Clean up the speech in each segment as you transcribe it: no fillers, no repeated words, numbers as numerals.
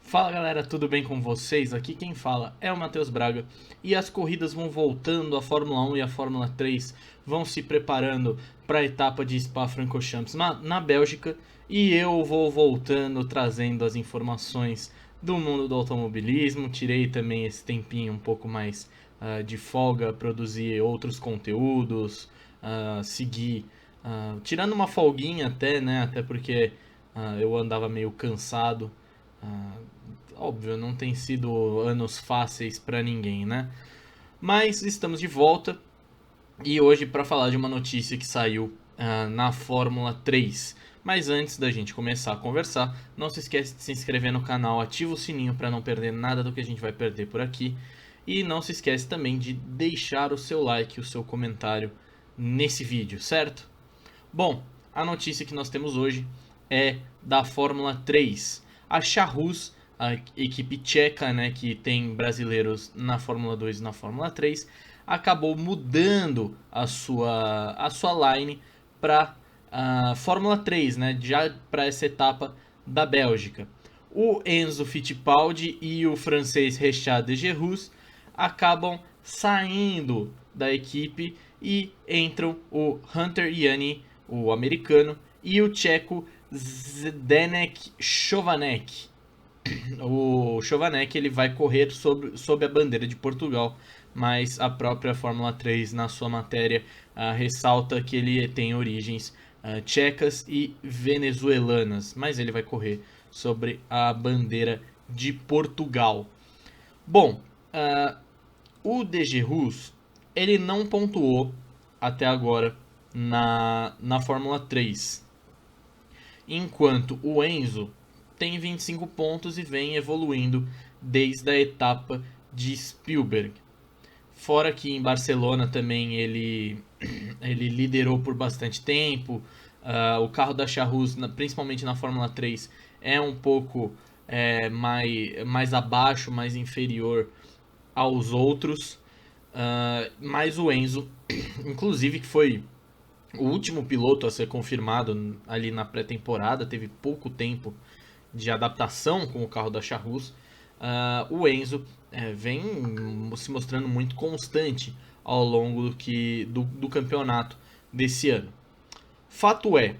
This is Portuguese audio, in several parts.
Fala galera, tudo bem com vocês? Aqui quem fala é o Matheus Braga e as corridas vão voltando, a Fórmula 1 e a Fórmula 3 vão se preparando para a etapa de Spa-Francorchamps na Bélgica e eu vou voltando trazendo as informações do mundo do automobilismo. Tirei também esse tempinho um pouco mais de folga, produzir outros conteúdos, seguir, tirando uma folguinha até, né? Até porque eu andava meio cansado. Ah, Óbvio, não tem sido anos fáceis para ninguém, né? Mas estamos de volta e hoje para falar de uma notícia que saiu na Fórmula 3. Mas antes da gente começar a conversar, não se esquece de se inscrever no canal, ativa o sininho para não perder nada do que a gente vai perder por aqui. E não se esquece também de deixar o seu like, o seu comentário nesse vídeo, certo? Bom, a notícia que nós temos hoje é da Fórmula 3. A Charrus, a equipe tcheca, né, que tem brasileiros na Fórmula 2 e na Fórmula 3, acabou mudando a sua line para a Fórmula 3, né, já para essa etapa da Bélgica. O Enzo Fittipaldi e o francês Richard de Gerus acabam saindo da equipe e entram o Hunter Ianni, o americano, e o tcheco Zdeněk Chovanec. O Chovanec ele vai correr sob a bandeira de Portugal, mas a própria Fórmula 3 na sua matéria ressalta que ele tem origens tchecas e venezuelanas, mas ele vai correr sobre a bandeira de Portugal. Bom, o DG Rus ele não pontuou até agora na Fórmula 3, enquanto o Enzo tem 25 pontos e vem evoluindo desde a etapa de Spielberg. Fora que em Barcelona também ele liderou por bastante tempo. O carro da Charrus, principalmente na Fórmula 3, é um pouco mais abaixo, mais inferior aos outros. Mas o Enzo, inclusive, que foi o último piloto a ser confirmado ali na pré-temporada, teve pouco tempo de adaptação com o carro da Charrus. O Enzo vem se mostrando muito constante ao longo do campeonato desse ano. Fato é,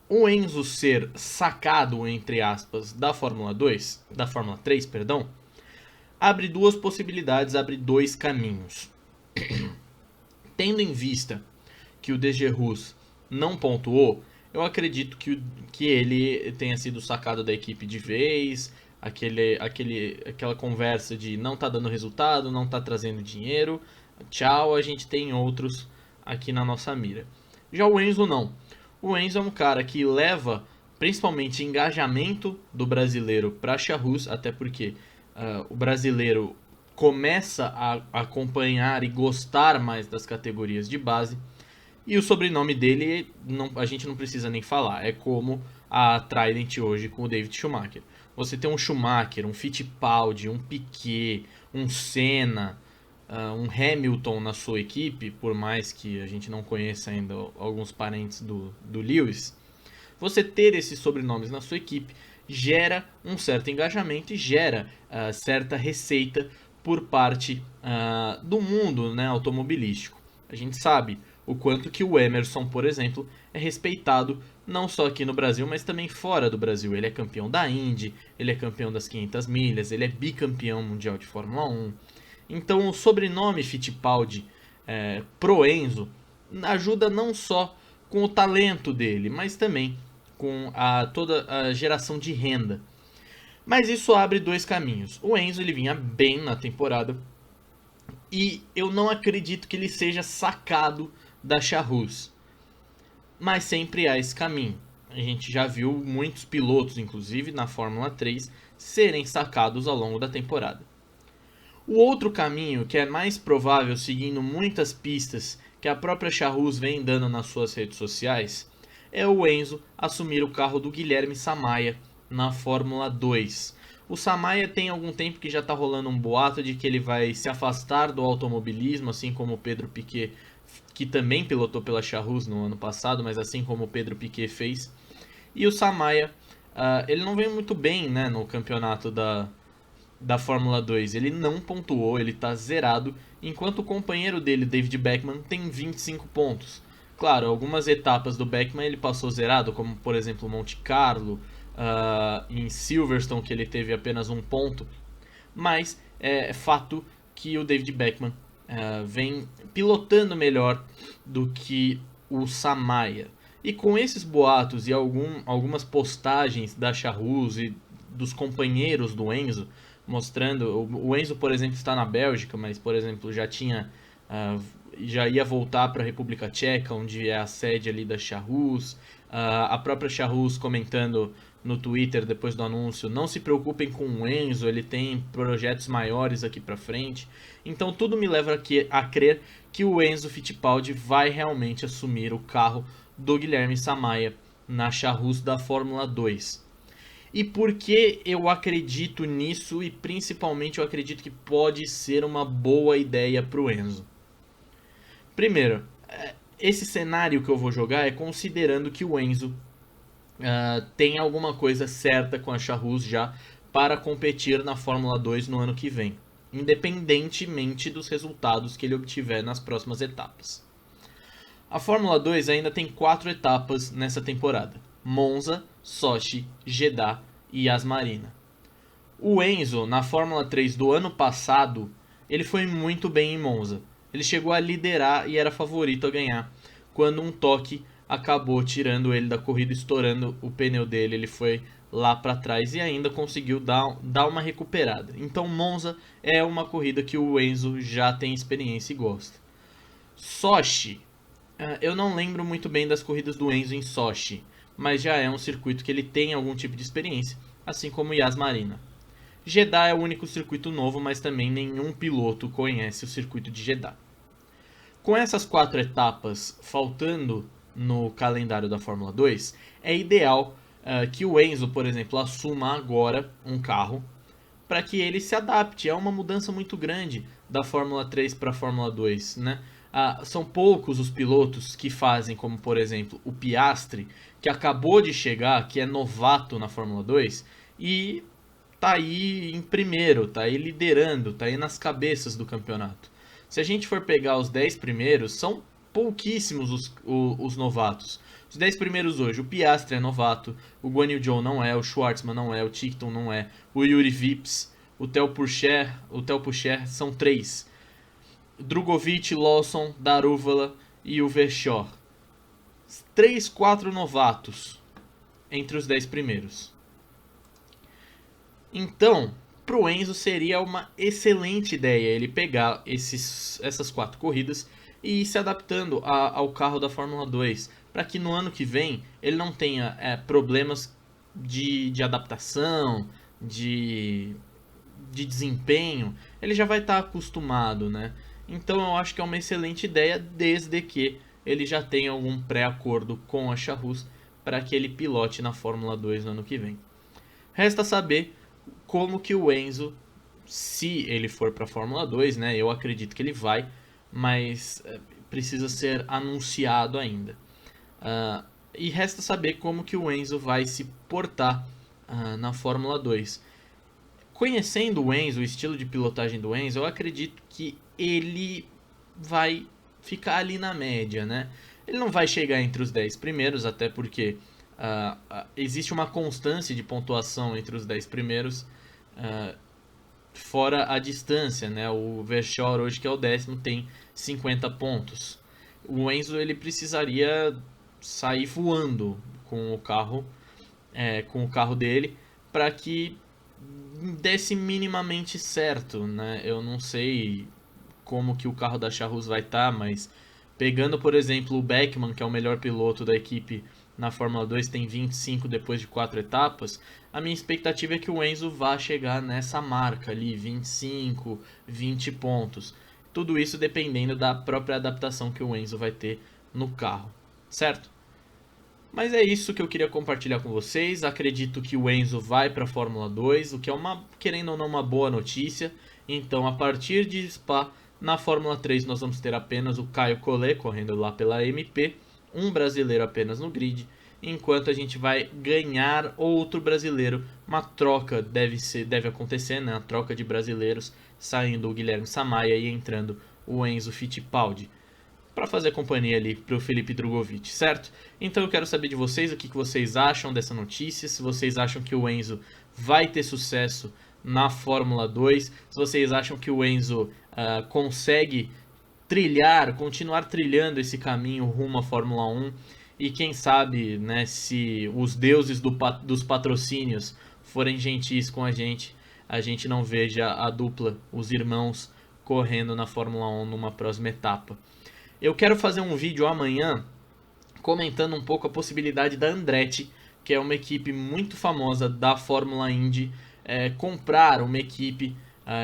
o Enzo ser sacado, entre aspas, da Fórmula 2, da Fórmula 3, perdão, abre duas possibilidades, abre dois caminhos. Tendo em vista que o DG Rus não pontuou, eu acredito que ele tenha sido sacado da equipe de vez, aquela conversa de não tá dando resultado, não tá trazendo dinheiro, tchau, a gente tem outros aqui na nossa mira. Já o Enzo não. O Enzo é um cara que leva principalmente engajamento do brasileiro para a Charrus, até porque o brasileiro começa a acompanhar e gostar mais das categorias de base. E o sobrenome dele a gente não precisa nem falar. É como a Trident hoje com o David Schumacher. Você tem um Schumacher, um Fittipaldi, um Piquet, um Senna, um Hamilton na sua equipe, por mais que a gente não conheça ainda alguns parentes do Lewis. Você ter esses sobrenomes na sua equipe gera um certo engajamento e gera certa receita por parte do mundo, né, automobilístico. A gente sabe o quanto que o Emerson, por exemplo, é respeitado não só aqui no Brasil, mas também fora do Brasil. Ele é campeão da Indy, ele é campeão das 500 milhas, ele é bicampeão mundial de Fórmula 1. Então o sobrenome Fittipaldi pro Enzo ajuda não só com o talento dele, mas também com toda a geração de renda. Mas isso abre dois caminhos. O Enzo ele vinha bem na temporada e eu não acredito que ele seja sacado da Charrus. Mas sempre há esse caminho. A gente já viu muitos pilotos, inclusive na Fórmula 3, serem sacados ao longo da temporada. O outro caminho, que é mais provável seguindo muitas pistas que a própria Charrus vem dando nas suas redes sociais, é o Enzo assumir o carro do Guilherme Samaia na Fórmula 2. O Samaia tem algum tempo que já está rolando um boato de que ele vai se afastar do automobilismo, assim como o Pedro Piquet, que também pilotou pela Charrus no ano passado, mas assim como o Pedro Piquet fez. E o Samaia ele não vem muito bem, né, no campeonato da Fórmula 2. Ele não pontuou, ele está zerado, enquanto o companheiro dele, David Beckman, tem 25 pontos. Claro, algumas etapas do Beckman ele passou zerado, como por exemplo Monte Carlo, em Silverstone, que ele teve apenas um ponto, mas é fato que o David Beckman vem pilotando melhor do que o Samaia. E com esses boatos e algumas postagens da Charrus e dos companheiros do Enzo, mostrando... O Enzo, por exemplo, está na Bélgica, mas, por exemplo, já ia voltar para a República Tcheca, onde é a sede ali da Charrus. A própria Charrus comentando no Twitter depois do anúncio: não se preocupem com o Enzo, ele tem projetos maiores aqui para frente. Então tudo me leva a crer que o Enzo Fittipaldi vai realmente assumir o carro do Guilherme Samaia na Charrus da Fórmula 2. E por que eu acredito nisso, e principalmente eu acredito que pode ser uma boa ideia para o Enzo? Primeiro, esse cenário que eu vou jogar é considerando que o Enzo tem alguma coisa certa com a Charrus já para competir na Fórmula 2 no ano que vem, independentemente dos resultados que ele obtiver nas próximas etapas. A Fórmula 2 ainda tem 4 etapas nessa temporada: Monza, Sochi, Jeddah e Yas Marina. O Enzo, na Fórmula 3 do ano passado, ele foi muito bem em Monza. Ele chegou a liderar e era favorito a ganhar, quando um toque acabou tirando ele da corrida, estourando o pneu dele. Ele foi lá para trás e ainda conseguiu dar uma recuperada. Então Monza é uma corrida que o Enzo já tem experiência e gosta. Sochi, eu não lembro muito bem das corridas do Enzo em Sochi, mas já é um circuito que ele tem algum tipo de experiência, assim como Yas Marina. Jeddah é o único circuito novo, mas também nenhum piloto conhece o circuito de Jeddah. Com essas 4 etapas faltando no calendário da Fórmula 2, é ideal que o Enzo, por exemplo, assuma agora um carro para que ele se adapte. É uma mudança muito grande da Fórmula 3 para a Fórmula 2, né? São poucos os pilotos que fazem, como por exemplo o Piastri, que acabou de chegar, que é novato na Fórmula 2 e tá aí em primeiro, tá aí liderando, tá aí nas cabeças do campeonato. Se a gente for pegar os 10 primeiros, são pouquíssimos os novatos. Os 10 primeiros hoje: o Piastri é novato, o Guan Yu Zhou não é, o Schwartzman não é, o Tickton não é, o Yuri Vips, o Theo Pourchaire são 3. Drugovich, Lawson, Daruvala e o Verschoor. 3, 4 novatos entre os 10 primeiros. Então, pro Enzo seria uma excelente ideia ele pegar essas 4 corridas e ir se adaptando ao carro da Fórmula 2, para que no ano que vem ele não tenha problemas de adaptação, de desempenho. Ele já vai estar acostumado, né? Então eu acho que é uma excelente ideia, desde que ele já tenha algum pré-acordo com a Charrus para que ele pilote na Fórmula 2 no ano que vem. Resta saber como que o Enzo, se ele for para a Fórmula 2, né? Eu acredito que ele vai, mas precisa ser anunciado ainda. E resta saber como que o Enzo vai se portar na Fórmula 2. Conhecendo o Enzo, o estilo de pilotagem do Enzo, eu acredito que ele vai ficar ali na média, né? Ele não vai chegar entre os 10 primeiros, até porque existe uma constância de pontuação entre os 10 primeiros, fora a distância, né? O Verschoor hoje, que é o 10º, tem 50 pontos. O Enzo ele precisaria sair voando com o carro dele para que desse minimamente certo, né? Eu não sei como que o carro da Charrus vai estar, mas pegando, por exemplo, o Beckman, que é o melhor piloto da equipe na Fórmula 2, tem 25 depois de 4 etapas, a minha expectativa é que o Enzo vá chegar nessa marca ali, 25, 20 pontos. Tudo isso dependendo da própria adaptação que o Enzo vai ter no carro, certo? Mas é isso que eu queria compartilhar com vocês. Acredito que o Enzo vai para a Fórmula 2, o que é querendo ou não, uma boa notícia. Então, a partir de Spa, na Fórmula 3, nós vamos ter apenas o Caio Collet correndo lá pela MP, um brasileiro apenas no grid, enquanto a gente vai ganhar outro brasileiro. Uma troca deve acontecer, né? A troca de brasileiros, saindo o Guilherme Samaia e entrando o Enzo Fittipaldi, para fazer companhia ali para o Felipe Drogovic, certo? Então eu quero saber de vocês o que vocês acham dessa notícia, se vocês acham que o Enzo vai ter sucesso na Fórmula 2, se vocês acham que o Enzo consegue continuar trilhando esse caminho rumo à Fórmula 1, e quem sabe, né, se os deuses dos patrocínios forem gentis com a gente não veja a dupla, os irmãos, correndo na Fórmula 1 numa próxima etapa. Eu quero fazer um vídeo amanhã comentando um pouco a possibilidade da Andretti, que é uma equipe muito famosa da Fórmula Indy, comprar uma equipe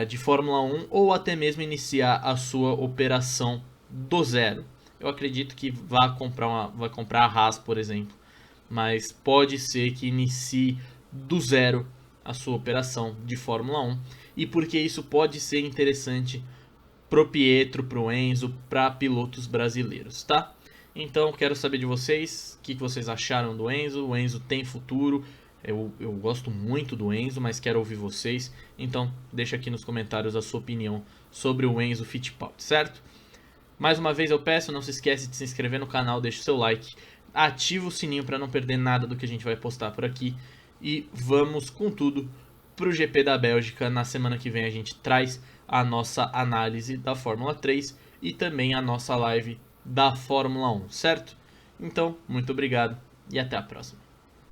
de Fórmula 1 ou até mesmo iniciar a sua operação do zero. Eu acredito que vai comprar a Haas, por exemplo, mas pode ser que inicie do zero a sua operação de Fórmula 1, e porque isso pode ser interessante pro Pietro, pro Enzo, para pilotos brasileiros, tá? Então quero saber de vocês, o que vocês acharam do Enzo. O Enzo tem futuro, eu gosto muito do Enzo, mas quero ouvir vocês. Então deixa aqui nos comentários a sua opinião sobre o Enzo Fittipaldi, certo? Mais uma vez eu peço, não se esquece de se inscrever no canal, deixa o seu like, ativa o sininho para não perder nada do que a gente vai postar por aqui. E vamos com tudo pro GP da Bélgica. Na semana que vem a gente traz a nossa análise da Fórmula 3 e também a nossa live da Fórmula 1, certo? Então, muito obrigado e até a próxima.